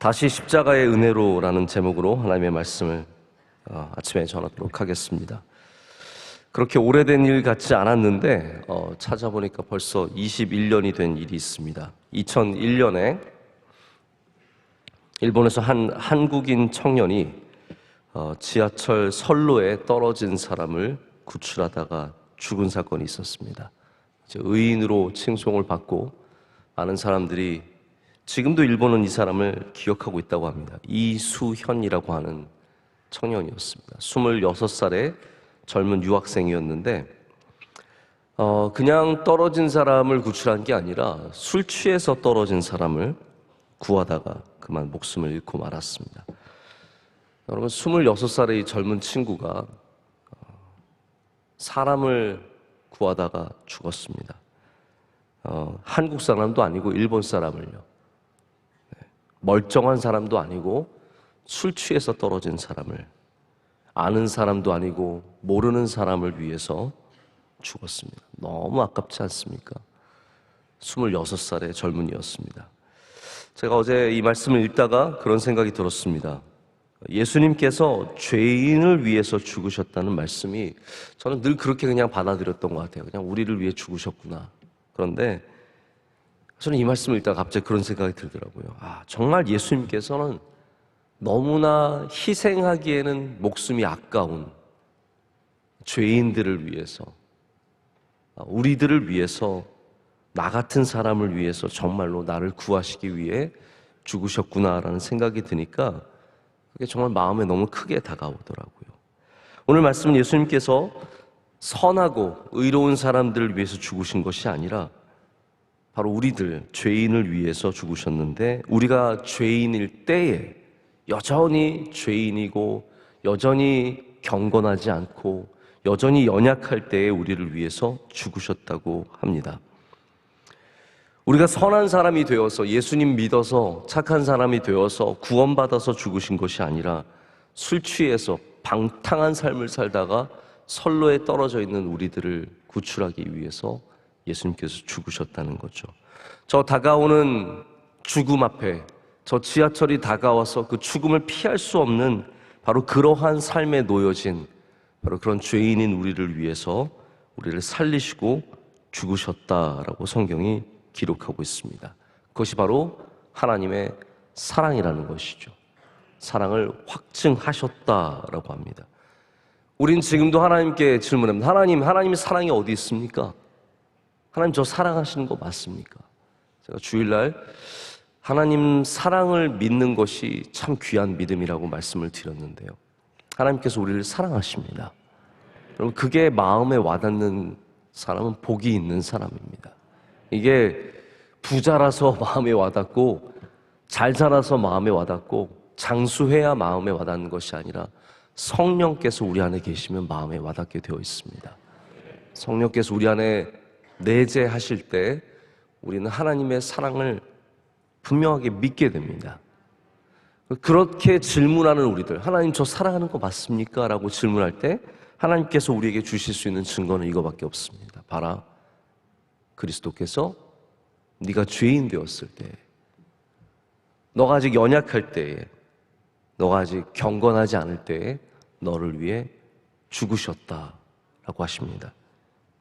다시 십자가의 은혜로라는 제목으로 하나님의 말씀을 아침에 전하도록 하겠습니다. 그렇게 오래된 일 같지 않았는데 찾아보니까 벌써 21년이 된 일이 있습니다. 2001년에 일본에서 한 한국인 청년이 지하철 선로에 떨어진 사람을 구출하다가 죽은 사건이 있었습니다. 이제 의인으로 칭송을 받고 많은 사람들이 지금도 일본은 이 사람을 기억하고 있다고 합니다. 이수현이라고 하는 청년이었습니다. 26살의 젊은 유학생이었는데 그냥 떨어진 사람을 구출한 게 아니라 술 취해서 떨어진 사람을 구하다가 그만 목숨을 잃고 말았습니다. 여러분, 26살의 젊은 친구가 사람을 구하다가 죽었습니다. 한국 사람도 아니고 일본 사람을요. 멀쩡한 사람도 아니고 술 취해서 떨어진 사람을, 아는 사람도 아니고 모르는 사람을 위해서 죽었습니다. 너무 아깝지 않습니까? 26살의 젊은이였습니다. 제가 어제 이 말씀을 읽다가 그런 생각이 들었습니다. 예수님께서 죄인을 위해서 죽으셨다는 말씀이 저는 늘 그렇게 그냥 받아들였던 것 같아요. 그냥 우리를 위해 죽으셨구나. 그런데 저는 이 말씀을 읽다가 갑자기 그런 생각이 들더라고요. 정말 예수님께서는 너무나 희생하기에는 목숨이 아까운 죄인들을 위해서, 우리들을 위해서, 나 같은 사람을 위해서 정말로 나를 구하시기 위해 죽으셨구나라는 생각이 드니까 그게 정말 마음에 너무 크게 다가오더라고요. 오늘 말씀은 예수님께서 선하고 의로운 사람들을 위해서 죽으신 것이 아니라 바로 우리들, 죄인을 위해서 죽으셨는데, 우리가 죄인일 때에 여전히 죄인이고 여전히 경건하지 않고 여전히 연약할 때에 우리를 위해서 죽으셨다고 합니다. 우리가 선한 사람이 되어서, 예수님 믿어서 착한 사람이 되어서 구원받아서 죽으신 것이 아니라 술 취해서 방탕한 삶을 살다가 선로에 떨어져 있는 우리들을 구출하기 위해서 예수님께서 죽으셨다는 거죠. 저 다가오는 죽음 앞에, 저 지하철이 다가와서 그 죽음을 피할 수 없는 바로 그러한 삶에 놓여진 바로 그런 죄인인 우리를 위해서 우리를 살리시고 죽으셨다라고 성경이 기록하고 있습니다. 그것이 바로 하나님의 사랑이라는 것이죠. 사랑을 확증하셨다라고 합니다. 우린 지금도 하나님께 질문합니다. 하나님의 사랑이 어디 있습니까? 하나님, 저 사랑하시는 거 맞습니까? 제가 주일날 하나님 사랑을 믿는 것이 참 귀한 믿음이라고 말씀을 드렸는데요. 하나님께서 우리를 사랑하십니다. 여러분, 그게 마음에 와닿는 사람은 복이 있는 사람입니다. 이게 부자라서 마음에 와닿고 잘 살아서 마음에 와닿고 장수해야 마음에 와닿는 것이 아니라 성령께서 우리 안에 계시면 마음에 와닿게 되어 있습니다. 성령께서 우리 안에 내재하실 때 우리는 하나님의 사랑을 분명하게 믿게 됩니다. 그렇게 질문하는 우리들, 하나님 저 사랑하는 거 맞습니까? 라고 질문할 때 하나님께서 우리에게 주실 수 있는 증거는 이거밖에 없습니다. 봐라, 그리스도께서 네가 죄인 되었을 때, 너가 아직 연약할 때에, 너가 아직 경건하지 않을 때에 너를 위해 죽으셨다라고 하십니다.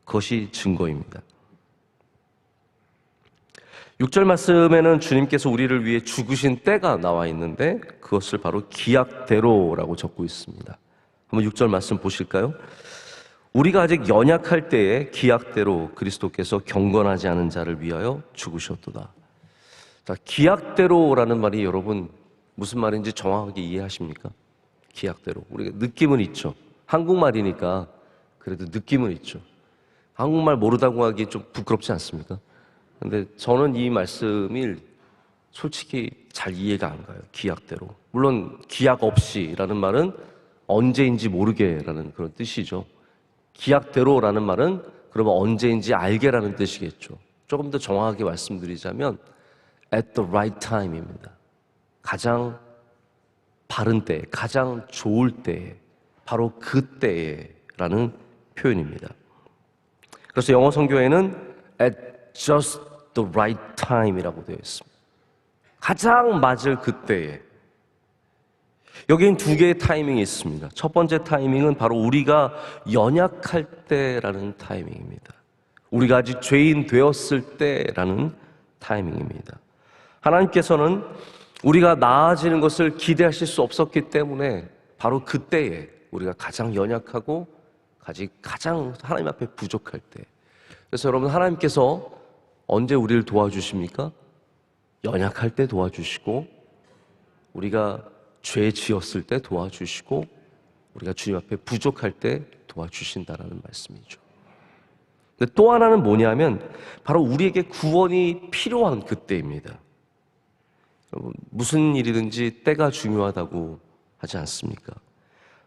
그것이 증거입니다. 6절 말씀에는 주님께서 우리를 위해 죽으신 때가 나와 있는데 그것을 바로 기약대로라고 적고 있습니다. 한번 6절 말씀 보실까요? 우리가 아직 연약할 때에 기약대로 그리스도께서 경건하지 않은 자를 위하여 죽으셨도다. 자, 기약대로라는 말이 여러분 무슨 말인지 정확하게 이해하십니까? 기약대로. 우리가 느낌은 있죠. 한국말이니까 그래도 느낌은 있죠. 한국말 모르다고 하기 좀 부끄럽지 않습니까? 근데 저는 이 말씀이 솔직히 잘 이해가 안 가요. 기약대로. 물론 기약 없이라는 말은 언제인지 모르게라는 그런 뜻이죠. 기약대로라는 말은 그러면 언제인지 알게라는 뜻이겠죠. 조금 더 정확하게 말씀드리자면 at the right time입니다. 가장 바른 때, 가장 좋을 때, 바로 그때라는 표현입니다. 그래서 영어 성경에는 at just the right time이라고 되어 있습니다. 가장 맞을 그때에. 여기엔 두 개의 타이밍이 있습니다. 첫 번째 타이밍은 바로 우리가 연약할 때라는 타이밍입니다. 우리가 아직 죄인 되었을 때라는 타이밍입니다. 하나님께서는 우리가 나아지는 것을 기대하실 수 없었기 때문에 바로 그때에 우리가 가장 연약하고 가장 하나님 앞에 부족할 때. 그래서 여러분, 하나님께서 언제 우리를 도와주십니까? 연약할 때 도와주시고, 우리가 죄 지었을 때 도와주시고, 우리가 주님 앞에 부족할 때 도와주신다라는 말씀이죠. 근데 또 하나는 뭐냐면 바로 우리에게 구원이 필요한 그때입니다. 여러분, 무슨 일이든지 때가 중요하다고 하지 않습니까?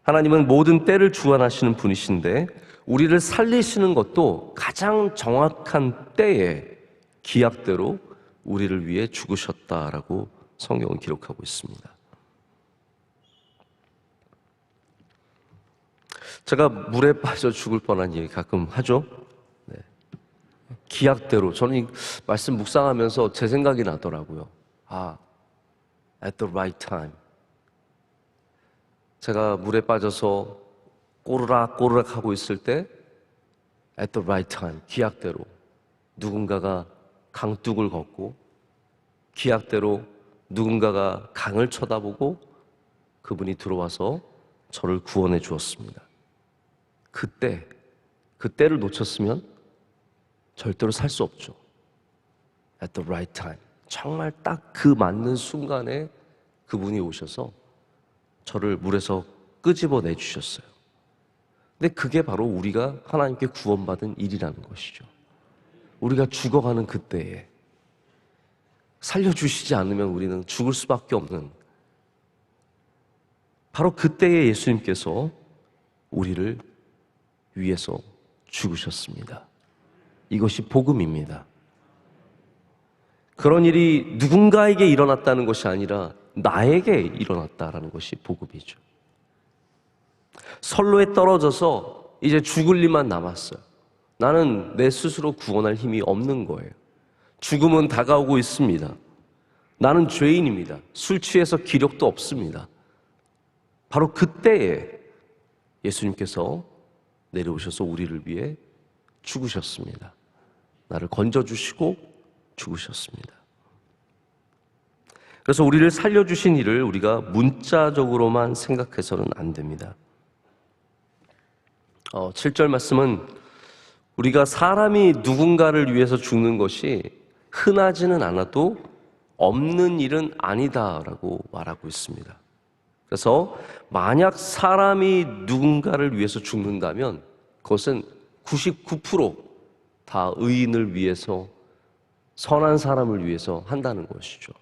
하나님은 모든 때를 주관하시는 분이신데 우리를 살리시는 것도 가장 정확한 때에 기약대로 우리를 위해 죽으셨다라고 성경은 기록하고 있습니다. 제가 물에 빠져 죽을 뻔한 얘기 가끔 하죠. 네. 기약대로. 저는 이 말씀 묵상하면서 제 생각이 나더라고요. At the right time. 제가 물에 빠져서 꼬르락 하고 있을 때 at the right time, 기약대로 누군가가 강둑을 걷고, 기약대로 누군가가 강을 쳐다보고 그분이 들어와서 저를 구원해 주었습니다. 그때를 놓쳤으면 절대로 살 수 없죠. At the right time. 정말 딱 그 맞는 순간에 그분이 오셔서 저를 물에서 끄집어내 주셨어요. 근데 그게 바로 우리가 하나님께 구원받은 일이라는 것이죠. 우리가 죽어가는 그때에 살려주시지 않으면 우리는 죽을 수밖에 없는, 바로 그때에 예수님께서 우리를 위해서 죽으셨습니다. 이것이 복음입니다. 그런 일이 누군가에게 일어났다는 것이 아니라 나에게 일어났다라는 것이 복음이죠. 선로에 떨어져서 이제 죽을 일만 남았어요. 나는 내 스스로 구원할 힘이 없는 거예요. 죽음은 다가오고 있습니다. 나는 죄인입니다. 술 취해서 기력도 없습니다. 바로 그때에 예수님께서 내려오셔서 우리를 위해 죽으셨습니다. 나를 건져주시고 죽으셨습니다. 그래서 우리를 살려주신 일을 우리가 문자적으로만 생각해서는 안 됩니다. 7절 말씀은 우리가 사람이 누군가를 위해서 죽는 것이 흔하지는 않아도 없는 일은 아니다라고 말하고 있습니다. 그래서 만약 사람이 누군가를 위해서 죽는다면 그것은 99% 의인을 위해서, 선한 사람을 위해서 한다는 것이죠.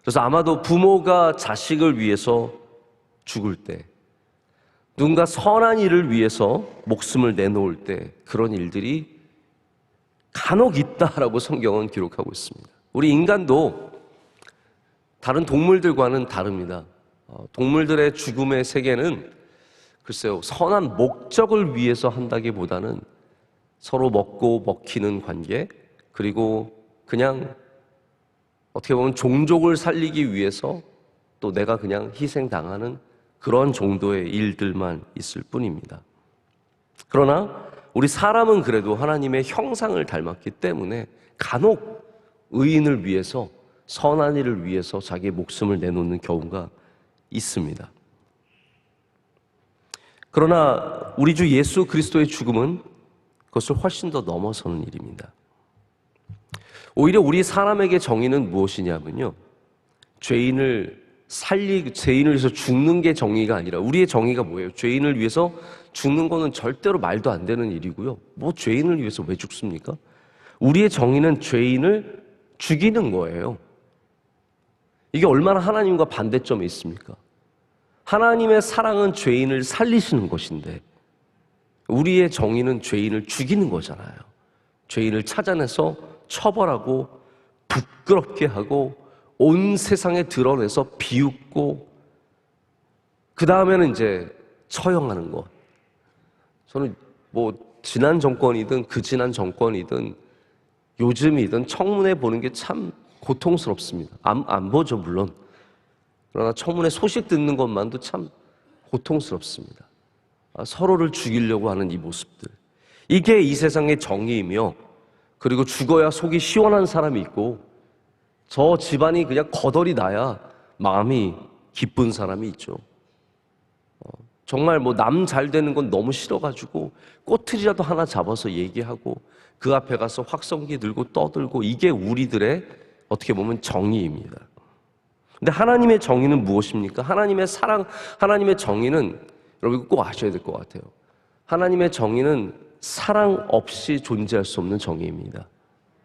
그래서 아마도 부모가 자식을 위해서 죽을 때, 누군가 선한 일을 위해서 목숨을 내놓을 때 그런 일들이 간혹 있다라고 성경은 기록하고 있습니다. 우리 인간도 다른 동물들과는 다릅니다. 동물들의 죽음의 세계는 글쎄요, 선한 목적을 위해서 한다기보다는 서로 먹고 먹히는 관계, 그리고 그냥 어떻게 보면 종족을 살리기 위해서 또 내가 그냥 희생당하는 그런 정도의 일들만 있을 뿐입니다. 그러나 우리 사람은 그래도 하나님의 형상을 닮았기 때문에 간혹 의인을 위해서, 선한 일을 위해서 자기의 목숨을 내놓는 경우가 있습니다. 그러나 우리 주 예수 그리스도의 죽음은 그것을 훨씬 더 넘어서는 일입니다. 오히려 우리 사람에게 정의는 무엇이냐면요, 죄인을 위해서 죽는 게 정의가 아니라, 우리의 정의가 뭐예요? 죄인을 위해서 죽는 거는 절대로 말도 안 되는 일이고요. 뭐 죄인을 위해서 왜 죽습니까? 우리의 정의는 죄인을 죽이는 거예요. 이게 얼마나 하나님과 반대점이 있습니까? 하나님의 사랑은 죄인을 살리시는 것인데 우리의 정의는 죄인을 죽이는 거잖아요. 죄인을 찾아내서 처벌하고 부끄럽게 하고 온 세상에 드러내서 비웃고 그 다음에는 이제 처형하는 것. 저는 뭐 지난 정권이든 그 지난 정권이든 요즘이든 청문회 보는 게 참 고통스럽습니다. 안 보죠, 물론. 그러나 청문회 소식 듣는 것만도 참 고통스럽습니다. 서로를 죽이려고 하는 이 모습들. 이게 이 세상의 정의이며, 그리고 죽어야 속이 시원한 사람이 있고, 저 집안이 그냥 거덜이 나야 마음이 기쁜 사람이 있죠. 정말 뭐 남 잘 되는 건 너무 싫어가지고 꼬투리라도 하나 잡아서 얘기하고 그 앞에 가서 확성기 들고 떠들고, 이게 우리들의 어떻게 보면 정의입니다. 근데 하나님의 정의는 무엇입니까? 하나님의 사랑, 하나님의 정의는 여러분 꼭 아셔야 될 것 같아요. 하나님의 정의는 사랑 없이 존재할 수 없는 정의입니다.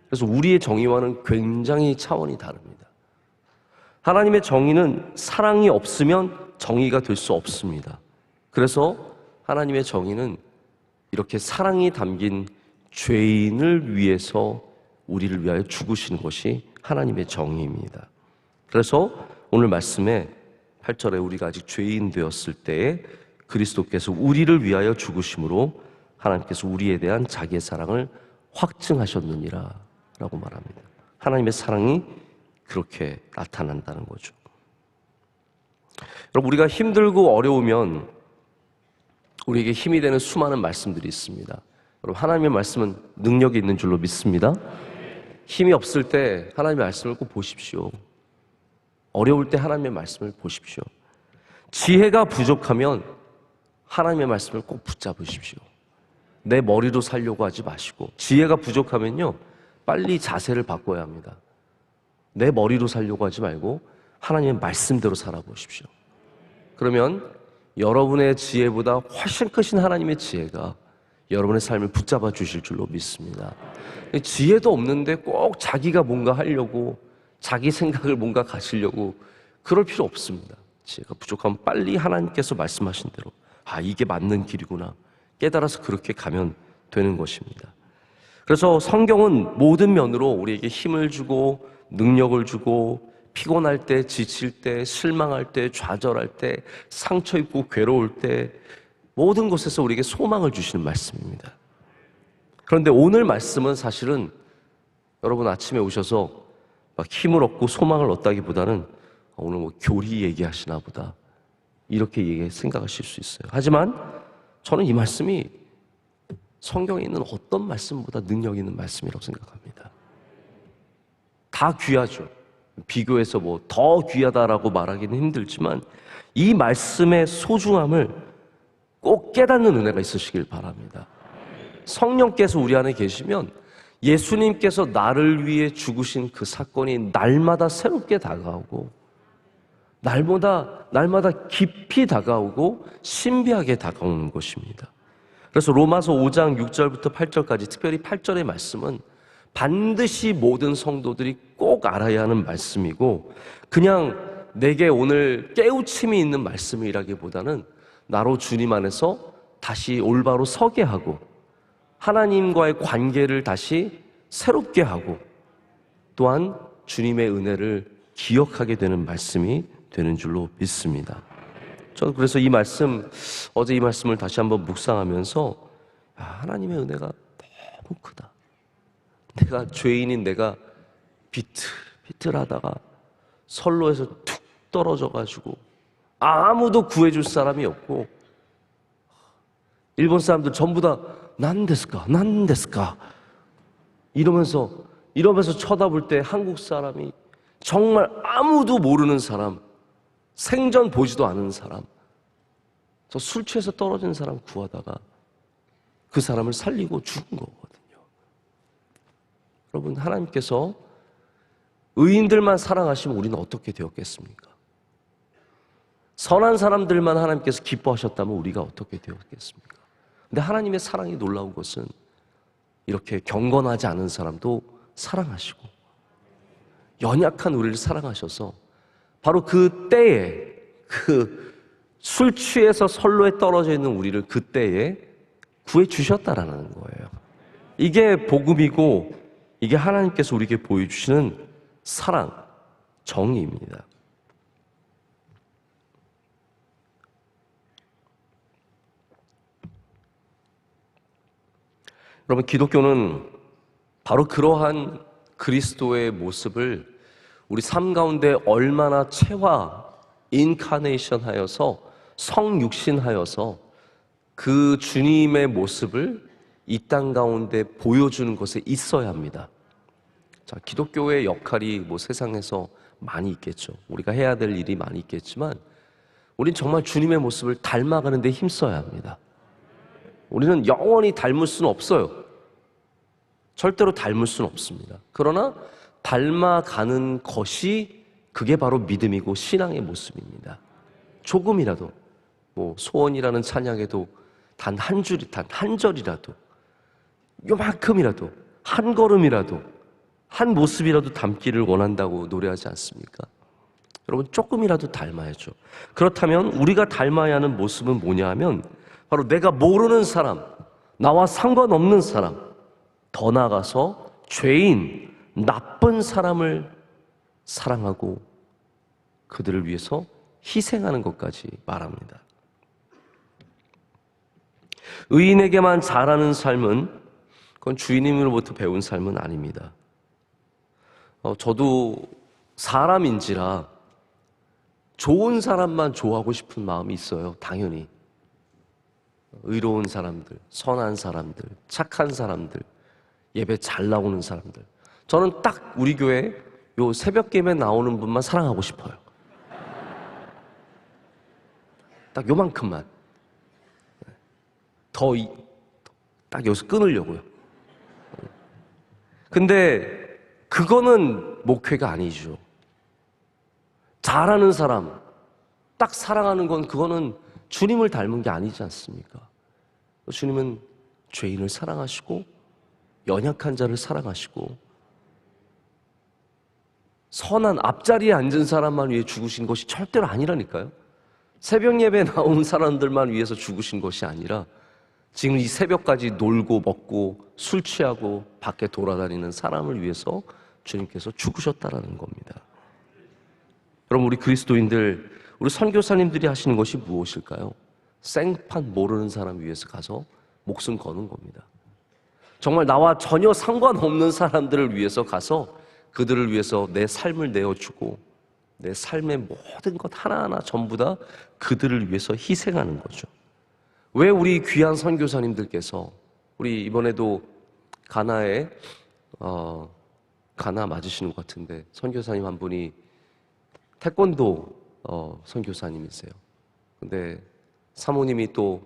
그래서 우리의 정의와는 굉장히 차원이 다릅니다. 하나님의 정의는 사랑이 없으면 정의가 될 수 없습니다. 그래서 하나님의 정의는 이렇게 사랑이 담긴 죄인을 위해서 우리를 위하여 죽으시는 것이 하나님의 정의입니다. 그래서 오늘 말씀에 8절에 우리가 아직 죄인 되었을 때에 그리스도께서 우리를 위하여 죽으심으로 하나님께서 우리에 대한 자기의 사랑을 확증하셨느니라 라고 말합니다. 하나님의 사랑이 그렇게 나타난다는 거죠. 여러분, 우리가 힘들고 어려우면 우리에게 힘이 되는 수많은 말씀들이 있습니다. 여러분, 하나님의 말씀은 능력이 있는 줄로 믿습니다. 힘이 없을 때 하나님의 말씀을 꼭 보십시오. 어려울 때 하나님의 말씀을 보십시오. 지혜가 부족하면 하나님의 말씀을 꼭 붙잡으십시오. 내 머리로 살려고 하지 마시고, 지혜가 부족하면요 빨리 자세를 바꿔야 합니다. 내 머리로 살려고 하지 말고 하나님의 말씀대로 살아보십시오. 그러면 여러분의 지혜보다 훨씬 크신 하나님의 지혜가 여러분의 삶을 붙잡아 주실 줄로 믿습니다. 지혜도 없는데 꼭 자기가 뭔가 하려고, 자기 생각을 뭔가 가지려고 그럴 필요 없습니다. 지혜가 부족하면 빨리 하나님께서 말씀하신 대로 이게 맞는 길이구나 깨달아서 그렇게 가면 되는 것입니다. 그래서 성경은 모든 면으로 우리에게 힘을 주고 능력을 주고, 피곤할 때, 지칠 때, 실망할 때, 좌절할 때, 상처 입고 괴로울 때 모든 곳에서 우리에게 소망을 주시는 말씀입니다. 그런데 오늘 말씀은 사실은 여러분 아침에 오셔서 막 힘을 얻고 소망을 얻다기보다는 오늘 뭐 교리 얘기하시나 보다 이렇게 생각하실 수 있어요. 하지만 저는 이 말씀이 성경에 있는 어떤 말씀보다 능력 있는 말씀이라고 생각합니다. 다 귀하죠. 비교해서 뭐 더 귀하다라고 말하기는 힘들지만 이 말씀의 소중함을 꼭 깨닫는 은혜가 있으시길 바랍니다. 성령께서 우리 안에 계시면 예수님께서 나를 위해 죽으신 그 사건이 날마다 새롭게 다가오고, 날마다 깊이 다가오고 신비하게 다가오는 것입니다. 그래서 로마서 5장 6절부터 8절까지, 특별히 8절의 말씀은 반드시 모든 성도들이 꼭 알아야 하는 말씀이고, 그냥 내게 오늘 깨우침이 있는 말씀이라기보다는 나로 주님 안에서 다시 올바로 서게 하고, 하나님과의 관계를 다시 새롭게 하고, 또한 주님의 은혜를 기억하게 되는 말씀이 되는 줄로 믿습니다. 저는 그래서 이 말씀, 어제 이 말씀을 다시 한번 묵상하면서 하나님의 은혜가 너무 크다. 내가 죄인인 내가 비틀비틀하다가 선로에서 툭 떨어져가지고 아무도 구해줄 사람이 없고, 일본 사람들 전부 다 난데스까 이러면서 쳐다볼 때 한국 사람이 정말 아무도 모르는 사람, 생전 보지도 않은 사람, 저 술 취해서 떨어진 사람 구하다가 그 사람을 살리고 죽은 거거든요. 여러분, 하나님께서 의인들만 사랑하시면 우리는 어떻게 되었겠습니까? 선한 사람들만 하나님께서 기뻐하셨다면 우리가 어떻게 되었겠습니까? 근데 하나님의 사랑이 놀라운 것은 이렇게 경건하지 않은 사람도 사랑하시고, 연약한 우리를 사랑하셔서 바로 그 때에, 그 술 취해서 선로에 떨어져 있는 우리를 그때에 구해주셨다라는 거예요. 이게 복음이고, 이게 하나님께서 우리에게 보여주시는 사랑, 정의입니다. 여러분, 기독교는 바로 그러한 그리스도의 모습을 우리 삶 가운데 얼마나 체화, 인카네이션 하여서 성육신하여서 그 주님의 모습을 이 땅 가운데 보여주는 것에 있어야 합니다. 자, 기독교의 역할이 뭐 세상에서 많이 있겠죠. 우리가 해야 될 일이 많이 있겠지만 우린 정말 주님의 모습을 닮아가는 데 힘써야 합니다. 우리는 영원히 닮을 수는 없어요. 절대로 닮을 수는 없습니다. 그러나 닮아가는 것이 그게 바로 믿음이고 신앙의 모습입니다. 조금이라도 뭐 소원이라는 찬양에도 단 한 줄이, 단 한 절이라도, 요만큼이라도, 한 걸음이라도, 한 모습이라도 담기를 원한다고 노래하지 않습니까? 여러분, 조금이라도 닮아야죠. 그렇다면 우리가 닮아야 하는 모습은 뭐냐 하면 바로 내가 모르는 사람, 나와 상관없는 사람, 더 나아가서 죄인, 나쁜 사람을 사랑하고 그들을 위해서 희생하는 것까지 말합니다. 의인에게만 잘하는 삶은 그건 주인님으로부터 배운 삶은 아닙니다. 저도 사람인지라 좋은 사람만 좋아하고 싶은 마음이 있어요. 당연히 의로운 사람들, 선한 사람들, 착한 사람들, 예배 잘 나오는 사람들, 저는 딱 우리 교회 요 새벽 예배 나오는 분만 사랑하고 싶어요. 딱 요만큼만. 딱 여기서 끊으려고요. 근데 그거는 목회가 아니죠. 잘하는 사람, 딱 사랑하는 건 그거는 주님을 닮은 게 아니지 않습니까? 주님은 죄인을 사랑하시고 연약한 자를 사랑하시고 선한 앞자리에 앉은 사람만 위해 죽으신 것이 절대로 아니라니까요. 새벽 예배 나온 사람들만 위해서 죽으신 것이 아니라 지금 이 새벽까지 놀고 먹고 술 취하고 밖에 돌아다니는 사람을 위해서 주님께서 죽으셨다라는 겁니다. 여러분, 우리 그리스도인들, 우리 선교사님들이 하시는 것이 무엇일까요? 생판 모르는 사람 위해서 가서 목숨 거는 겁니다. 정말 나와 전혀 상관없는 사람들을 위해서 가서 그들을 위해서 내 삶을 내어주고 내 삶의 모든 것 하나하나 전부 다 그들을 위해서 희생하는 거죠. 왜 우리 귀한 선교사님들께서, 우리 이번에도 가나에 가나 맞으시는 것 같은데 선교사님 한 분이 태권도 선교사님이세요. 근데 사모님이 또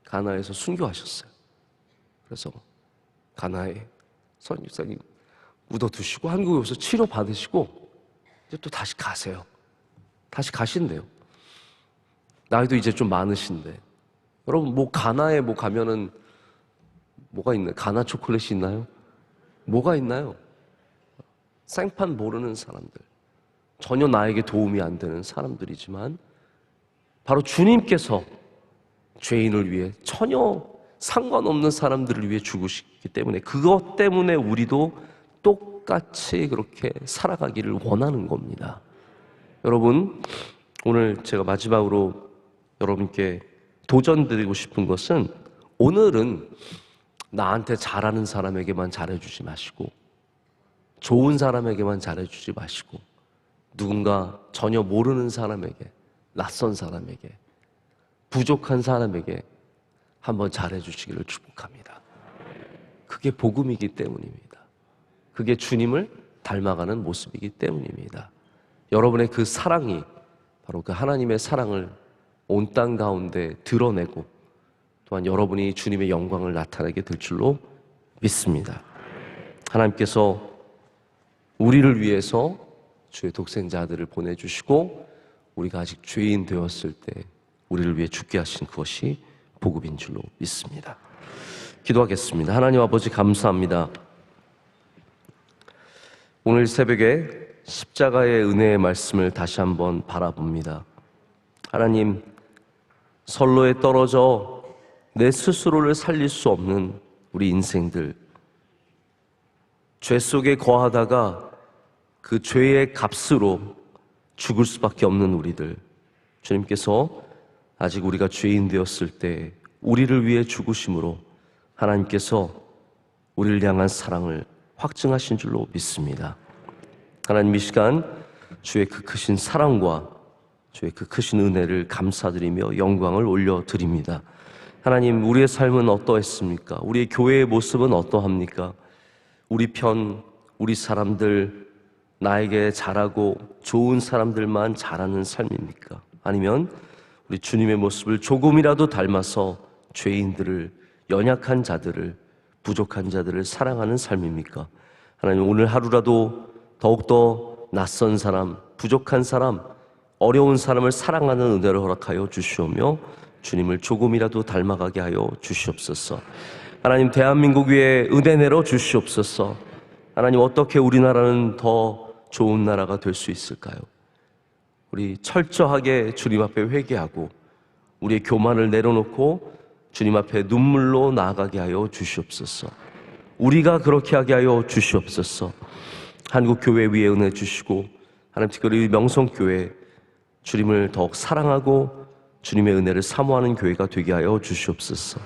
가나에서 순교하셨어요. 그래서 가나에 선교사님 묻어두시고 한국에 와서 치료 받으시고 이제 또 다시 가세요. 다시 가신대요. 나이도 이제 좀 많으신데. 여러분, 뭐 가나에 뭐 가면은 뭐가 있나요? 가나 초콜릿이 있나요? 뭐가 있나요? 생판 모르는 사람들, 전혀 나에게 도움이 안 되는 사람들이지만 바로 주님께서 죄인을 위해 전혀 상관없는 사람들을 위해 죽으시기 때문에, 그것 때문에 우리도 똑같이 그렇게 살아가기를 원하는 겁니다. 여러분, 오늘 제가 마지막으로 여러분께 도전드리고 싶은 것은, 오늘은 나한테 잘하는 사람에게만 잘해주지 마시고 좋은 사람에게만 잘해주지 마시고 누군가 전혀 모르는 사람에게, 낯선 사람에게, 부족한 사람에게 한번 잘해주시기를 축복합니다. 그게 복음이기 때문입니다. 그게 주님을 닮아가는 모습이기 때문입니다. 여러분의 그 사랑이 바로 그 하나님의 사랑을 온 땅 가운데 드러내고 또한 여러분이 주님의 영광을 나타내게 될 줄로 믿습니다. 하나님께서 우리를 위해서 주의 독생자 아들을 보내주시고 우리가 아직 죄인 되었을 때 우리를 위해 죽게 하신 그것이 복음인 줄로 믿습니다. 기도하겠습니다. 하나님 아버지, 감사합니다. 오늘 새벽에 십자가의 은혜의 말씀을 다시 한번 바라봅니다. 하나님, 선로에 떨어져 내 스스로를 살릴 수 없는 우리 인생들, 죄 속에 거하다가 그 죄의 값으로 죽을 수밖에 없는 우리들, 주님께서 아직 우리가 죄인 되었을 때 우리를 위해 죽으심으로 하나님께서 우리를 향한 사랑을 확증하신 줄로 믿습니다. 하나님, 이 시간 주의 그 크신 사랑과 주의 그 크신 은혜를 감사드리며 영광을 올려드립니다. 하나님, 우리의 삶은 어떠했습니까? 우리의 교회의 모습은 어떠합니까? 우리 편, 우리 사람들, 나에게 잘하고 좋은 사람들만 잘하는 삶입니까? 아니면 우리 주님의 모습을 조금이라도 닮아서 죄인들을, 연약한 자들을, 부족한 자들을 사랑하는 삶입니까? 하나님, 오늘 하루라도 더욱더 낯선 사람, 부족한 사람, 어려운 사람을 사랑하는 은혜를 허락하여 주시오며 주님을 조금이라도 닮아가게 하여 주시옵소서. 하나님, 대한민국 위에 은혜 내려 주시옵소서. 하나님, 어떻게 우리나라는 더 좋은 나라가 될 수 있을까요? 우리 철저하게 주님 앞에 회개하고 우리의 교만을 내려놓고 주님 앞에 눈물로 나아가게 하여 주시옵소서. 우리가 그렇게 하게 하여 주시옵소서. 한국교회 위에 은혜 주시고 하나님, 특별히 명성교회 주님을 더욱 사랑하고 주님의 은혜를 사모하는 교회가 되게 하여 주시옵소서.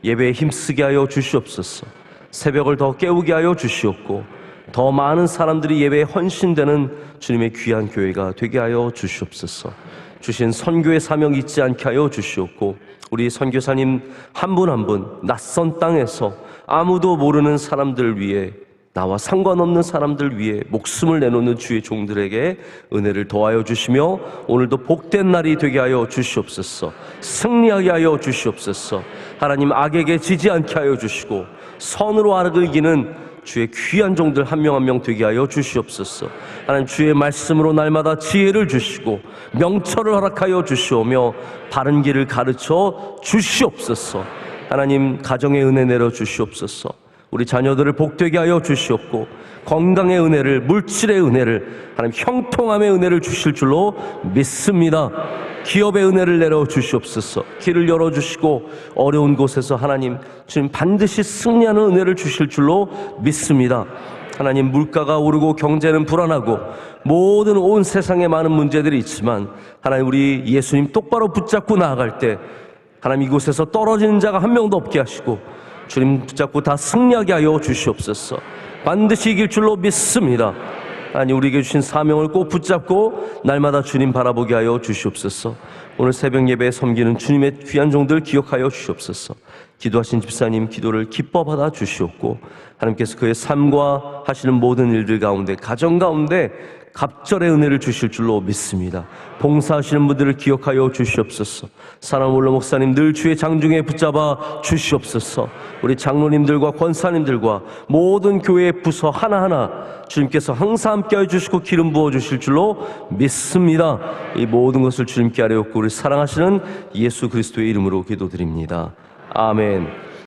예배에 힘쓰게 하여 주시옵소서. 새벽을 더 깨우게 하여 주시옵고 더 많은 사람들이 예배에 헌신되는 주님의 귀한 교회가 되게 하여 주시옵소서. 주신 선교의 사명 잊지 않게 하여 주시옵고 우리 선교사님 한 분 한 분 낯선 땅에서 아무도 모르는 사람들 위해, 나와 상관없는 사람들 위해 목숨을 내놓는 주의 종들에게 은혜를 더하여 주시며 오늘도 복된 날이 되게 하여 주시옵소서. 승리하게 하여 주시옵소서. 하나님, 악에게 지지 않게 하여 주시고 선으로 악을 이기는 주의 귀한 종들 한 명 한 명 되게 하여 주시옵소서. 하나님, 주의 말씀으로 날마다 지혜를 주시고 명철을 허락하여 주시오며 바른 길을 가르쳐 주시옵소서. 하나님, 가정의 은혜 내려 주시옵소서. 우리 자녀들을 복되게 하여 주시옵고 건강의 은혜를, 물질의 은혜를, 하나님 형통함의 은혜를 주실 줄로 믿습니다. 기업의 은혜를 내려 주시옵소서. 길을 열어주시고 어려운 곳에서 하나님 주님 반드시 승리하는 은혜를 주실 줄로 믿습니다. 하나님, 물가가 오르고 경제는 불안하고 모든 온 세상에 많은 문제들이 있지만 하나님, 우리 예수님 똑바로 붙잡고 나아갈 때 하나님, 이곳에서 떨어지는 자가 한 명도 없게 하시고 주님 붙잡고 다 승리하게 하여 주시옵소서. 반드시 이길 줄로 믿습니다. 하나님, 우리에게 주신 사명을 꼭 붙잡고 날마다 주님 바라보게 하여 주시옵소서. 오늘 새벽 예배에 섬기는 주님의 귀한 종들 기억하여 주시옵소서. 기도하신 집사님 기도를 기뻐 받아 주시옵고 하나님께서 그의 삶과 하시는 모든 일들 가운데, 가정 가운데 갑절의 은혜를 주실 줄로 믿습니다. 봉사하시는 분들을 기억하여 주시옵소서. 사랑 올로 목사님 늘 주의 장중에 붙잡아 주시옵소서. 우리 장로님들과 권사님들과 모든 교회의 부서 하나하나 주님께서 항상 함께해 주시고 기름 부어 주실 줄로 믿습니다. 이 모든 것을 주님께 아뢰옵고 우리 사랑하시는 예수 그리스도의 이름으로 기도드립니다. 아멘.